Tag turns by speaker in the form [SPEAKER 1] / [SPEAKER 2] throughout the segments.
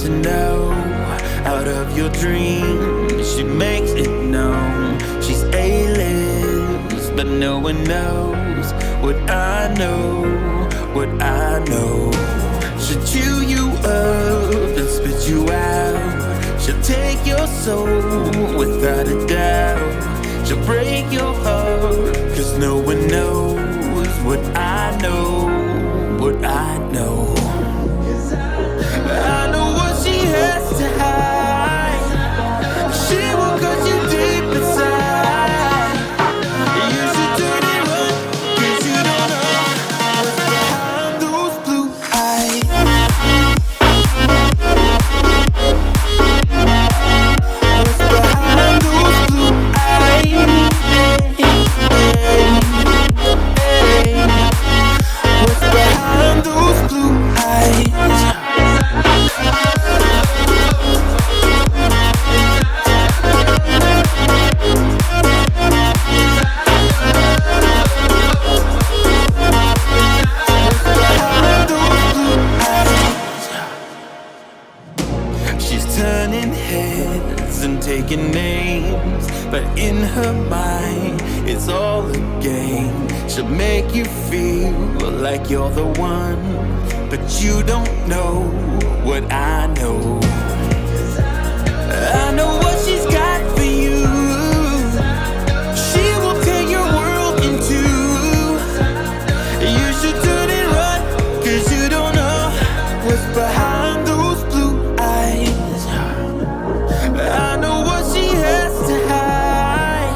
[SPEAKER 1] to know. Out of your dreams, she makes it known. She's A-list, but no one knows what I know, what I know. She'll chew you up and spit you out. She'll take your soul without a doubt. She'll break your heart, cause no one knows what I know, what I know. I know what she has to hide. She will cut you deep inside. You should turn it on, cause you don't know what's behind those blue eyes. What's behind those blue eyes? What's behind those blue eyes? Turning heads and taking names, but in her mind it's all a game. She'll make you feel like you're the one, but you don't know what I know. I know what she's got for you. She will tear your world in two. You should turn and run, cause you don't know what's behind those blue eyes. I know what she has to hide.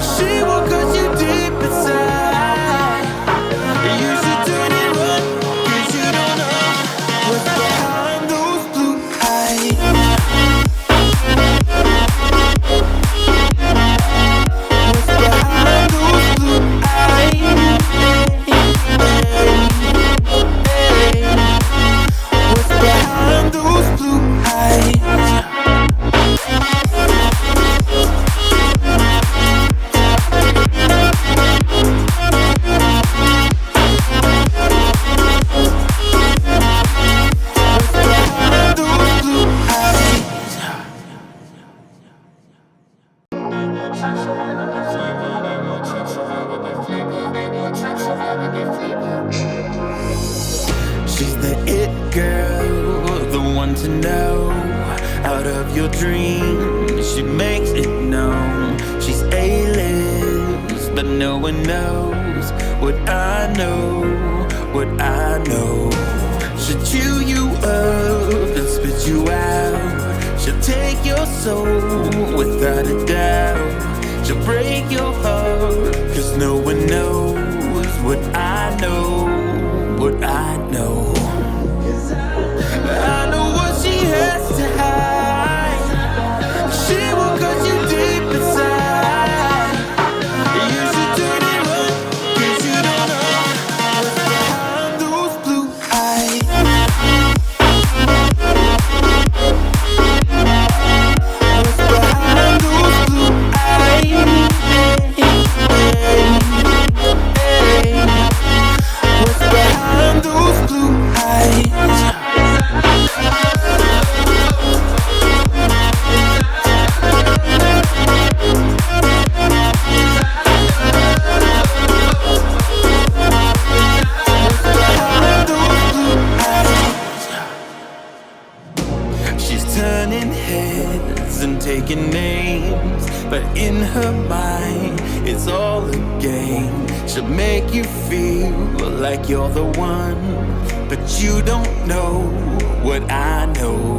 [SPEAKER 1] She will cut you deep inside. You should turn and run, cause you don't know what's behind those blue eyes. What's behind those blue eyes? What's behind those blue eyes? She's the it girl, the one to know. Out of your dreams, she makes it known. She's A-list, but no one knows what I know, what I know. She'll chew you up and spit you out. She'll take your soul without a doubt. She'll break your heart, cause no one knows what I know, what I know. I know what she has to hide. She will cut you deep inside. You should turn and run, cause you don't know what's behind those blue eyes. What's behind those blue eyes? What's behind those blue eyes? She's turning heads and taking names, but in her mind it's all a game. She'll make you feel like you're the one, but you don't know what I know.